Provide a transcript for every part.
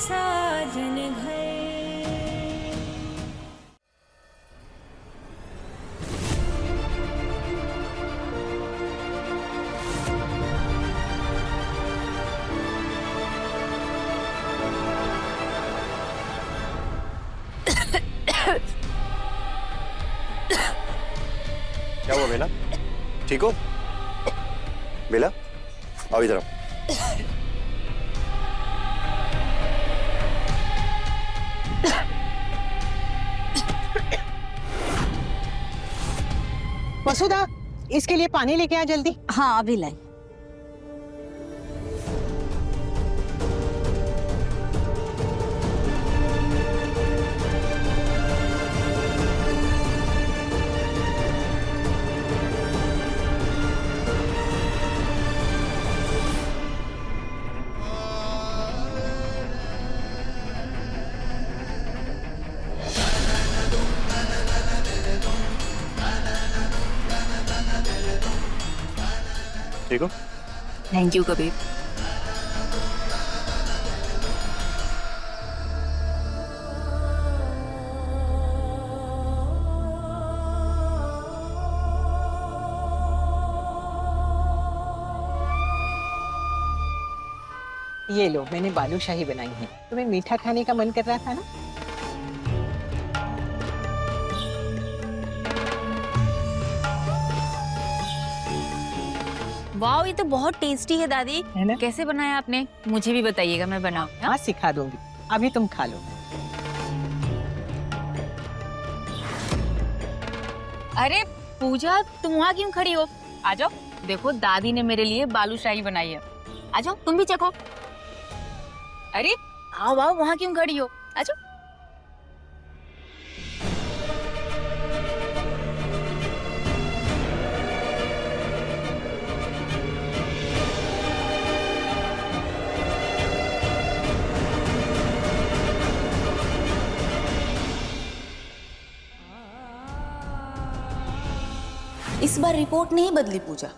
साजन घर। क्या हुआ बेला? ठीक हो? बेला, आओ इधर आओ। वसुधा, इसके लिए पानी लेके आ जल्दी। हाँ अभी लाई। ठीक हो? Thank you Kabir. ये लो, मैंने बालूशाही बनाई है। तुम्हें मीठा खाने का मन कर रहा था ना? वाह ये तो बहुत टेस्टी है दादी। है ना? कैसे बनाया आपने? मुझे भी बताइएगा, मैं बनाऊँ। हाँ सिखा दूंगी, अभी तुम खा लो। अरे पूजा, तुम वहाँ क्यों खड़ी हो? आ जाओ, देखो दादी ने मेरे लिए बालूशाही बनाई है। आ जाओ तुम भी चखो। अरे आओ आओ, वहाँ क्यों खड़ी हो? आ जाओ। इस बार रिपोर्ट नहीं बदली पूजा,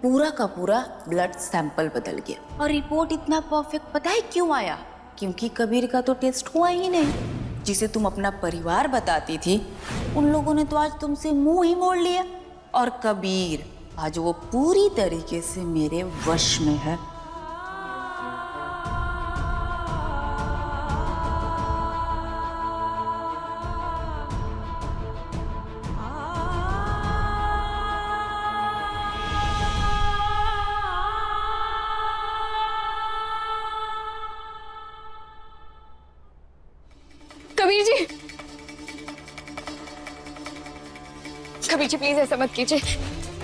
पूरा का पूरा ब्लड सैंपल बदल गया। और रिपोर्ट इतना परफेक्ट पता है क्यों आया? क्योंकि कबीर का तो टेस्ट हुआ ही नहीं। जिसे तुम अपना परिवार बताती थी, उन लोगों ने तो आज तुमसे मुंह ही मोड़ लिया। और कबीर आज वो पूरी तरीके से मेरे वश में है। कबीर जी, कबीर जी प्लीज ऐसा मत कीजिए।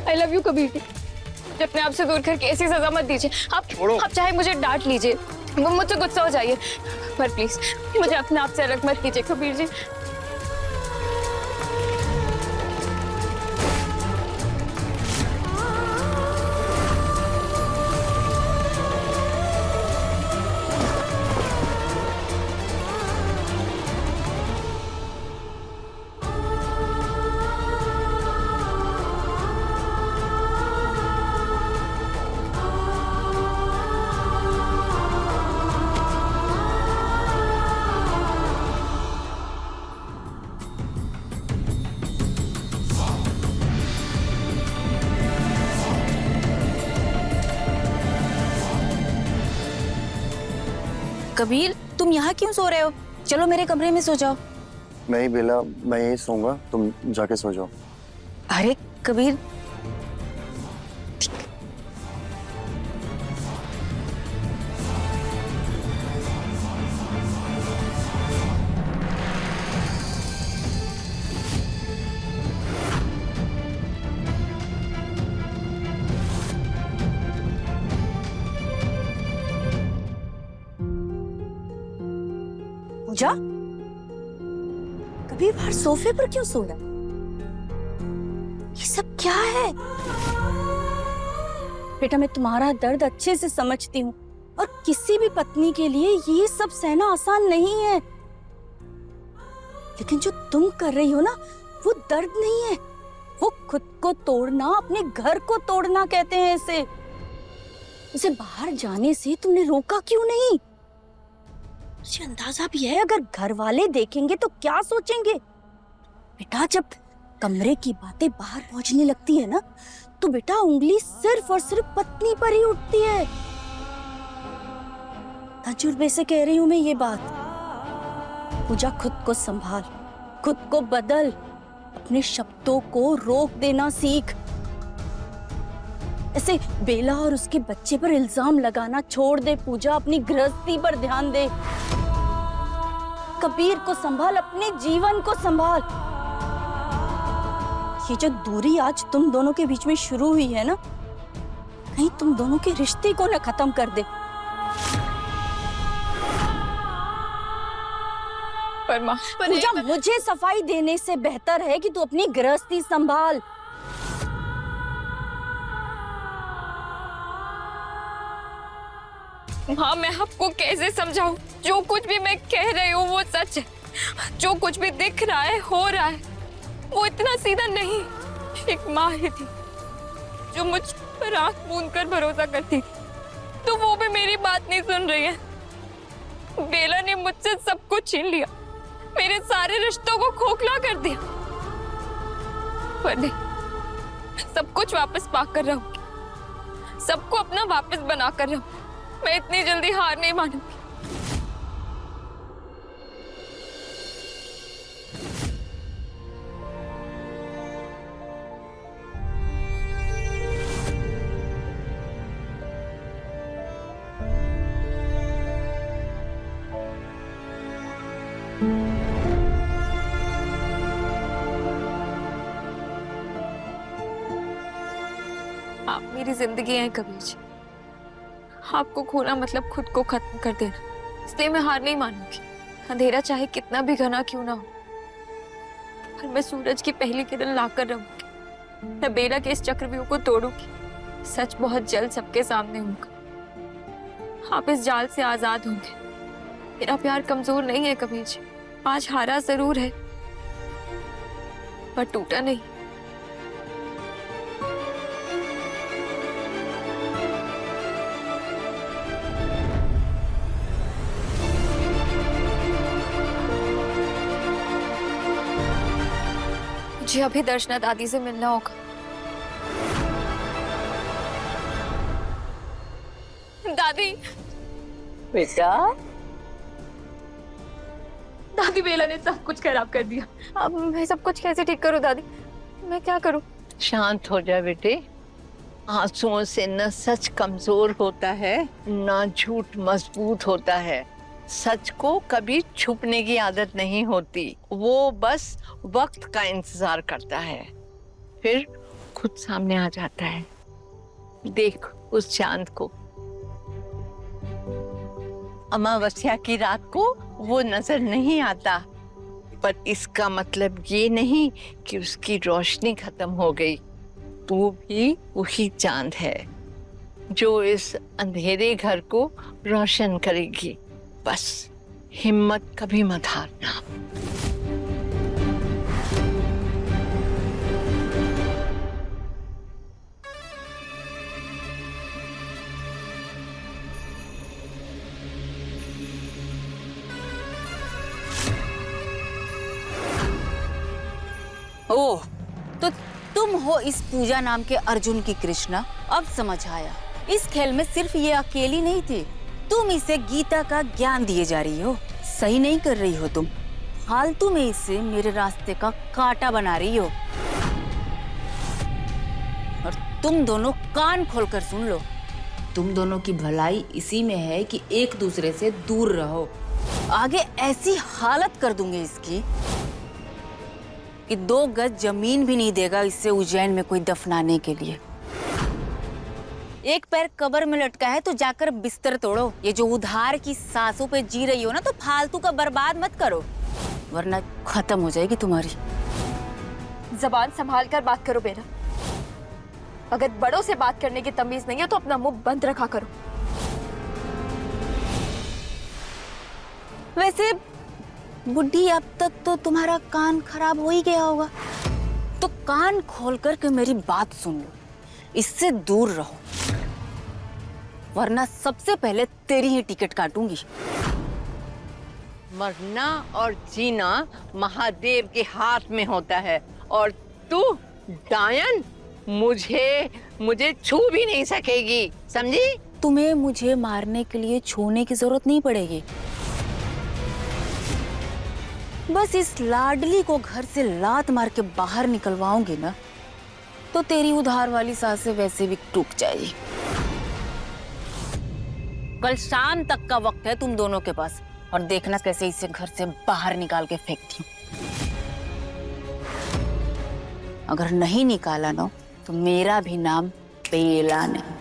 I love you Kabir ji. मुझे अपने आप से दूर करके ऐसी सजा मत दीजिए। आप चाहे मुझे डांट लीजिए, मुझसे गुस्सा हो जाइए, पर प्लीज मुझे अपने आप से अलग मत कीजिए कबीर जी। कबीर, तुम यहाँ क्यों सो रहे हो? चलो मेरे कमरे में सो जाओ। नहीं बेला, मैं यहीं सोऊंगा, तुम जाके सो जाओ। अरे कबीर, पूजा, कबीर बाहर सोफे पर क्यों सो रहा है? ये सब क्या है? बेटा मैं तुम्हारा दर्द अच्छे से समझती हूँ और किसी भी पत्नी के लिए ये सब सहना आसान नहीं है, लेकिन जो तुम कर रही हो ना वो दर्द नहीं है, वो खुद को तोड़ना, अपने घर को तोड़ना कहते हैं इसे। उसे बाहर जाने से तुमने रोका क्यों नहीं? मुझे अंदाजा भी है अगर घर वाले देखेंगे तो क्या सोचेंगे। बेटा जब कमरे की बातें बाहर पहुंचने लगती है ना तो बेटा उंगली सिर्फ और सिर्फ पत्नी पर ही उठती है। तजुर्बे से कह रही हूं मैं ये बात। पूजा खुद को संभाल, खुद को बदल, अपने शब्दों को रोक देना सीख। ऐसे बेला और उसके बच्चे पर इल्जाम लगाना छोड़ दे पूजा, अपनी गृहस्थी पर ध्यान दे। कबीर को संभाल, अपने जीवन को संभाल। ये जो दूरी आज तुम दोनों के बीच में शुरू हुई है ना, कहीं तुम दोनों के रिश्ते को न खत्म कर दे। पर माँ, पूजा मुझे सफाई देने से बेहतर है कि तू अपनी गृहस्थी संभाल। हाँ, मैं आपको कैसे समझाऊं? जो कुछ भी मैं कह रही हूँ वो सच है। जो कुछ भी दिख रहा है, हो रहा है, वो इतना सीधा नहीं। एक माँ ही थी जो मुझ पर आंख मूंद कर भरोसा करती थी, तो वो भी मेरी बात नहीं सुन रही है। बेला ने मुझसे सब कुछ छीन लिया, मेरे सारे रिश्तों को खोखला कर दिया। पर नहीं, सब कुछ वापस पाकर रहूंगी, सबको अपना वापस बनाकर रहूंगी। मैं इतनी जल्दी हार नहीं मानूंगी। आप मेरी जिंदगी हैं कबीर जी। आपको खोना मतलब खुद को खत्म कर देना, इसलिए मैं हार नहीं मानूंगी। अंधेरा चाहे कितना भी घना क्यों ना हो, पर मैं सूरज की पहली किरण लाकर रहूंगी। मैं बेला के इस चक्रव्यूह को तोड़ूंगी। सच बहुत जल्द सबके सामने होगा। आप इस जाल से आजाद होंगे। मेरा प्यार कमजोर नहीं है कबीर जी। आज हारा जरूर है, पर टूटा नहीं। मुझे अभी दर्शना दादी से मिलना होगा। दादी, बेटा दादी, बेला ने सब कुछ खराब कर दिया। अब मैं सब कुछ कैसे ठीक करूं दादी? मैं क्या करूं? शांत हो जा बेटे। आंसुओं से न सच कमजोर होता है न झूठ मजबूत होता है। सच को कभी छुपने की आदत नहीं होती, वो बस वक्त का इंतजार करता है, फिर खुद सामने आ जाता है। देख उस चांद को, अमावस्या की रात को वो नजर नहीं आता, पर इसका मतलब ये नहीं कि उसकी रोशनी खत्म हो गई। तू भी वही चांद है जो इस अंधेरे घर को रोशन करेगी। बस हिम्मत कभी मत हारना। ओह, तो तुम हो इस पूजा नाम के अर्जुन की कृष्णा। अब समझ आया, इस खेल में सिर्फ ये अकेली नहीं थी। तुम इसे गीता का ज्ञान दिए जा रही हो। सही नहीं कर रही हो तुम, फालतू में इसे मेरे रास्ते का कांटा बना रही हो। और तुम दोनों कान खोलकर सुन लो, तुम दोनों की भलाई इसी में है कि एक दूसरे से दूर रहो। आगे ऐसी हालत कर दूंगी इसकी कि 2 गज जमीन भी नहीं देगा इससे उज्जैन में कोई दफनाने के लिए। एक पैर कब्र में लटका है तो जाकर बिस्तर तोड़ो। ये जो उधार की सांसों पे जी रही हो ना, तो फालतू का बर्बाद मत करो, वरना खत्म हो जाएगी तुम्हारी। जबान संभाल कर बात करो बेला। अगर बड़ों से बात करने की तमीज नहीं है तो अपना मुंह बंद रखा करो। वैसे बुड्ढी, अब तक तो तुम्हारा कान खराब हो ही गया होगा, तो कान खोल करके मेरी बात सुन लो। इससे दूर रहो, वरना सबसे पहले तेरी ही टिकट काटूंगी। मरना और जीना महादेव के हाथ में होता है, और तू डायन मुझे छू भी नहीं सकेगी, समझी? तुम्हें मुझे मारने के लिए छूने की जरूरत नहीं पड़ेगी। बस इस लाडली को घर से लात मार के बाहर निकलवाऊंगी ना, तो तेरी उधार वाली सांसें वैसे भी टूट जाएगी। कल शाम तक का वक्त है तुम दोनों के पास, और देखना कैसे इसे घर से बाहर निकाल के फेंकती हूँ। अगर नहीं निकाला ना, तो मेरा भी नाम बेला नहीं।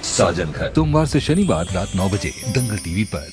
साजन घर, सोमवार से शनिवार रात 9 बजे दंगल टीवी पर।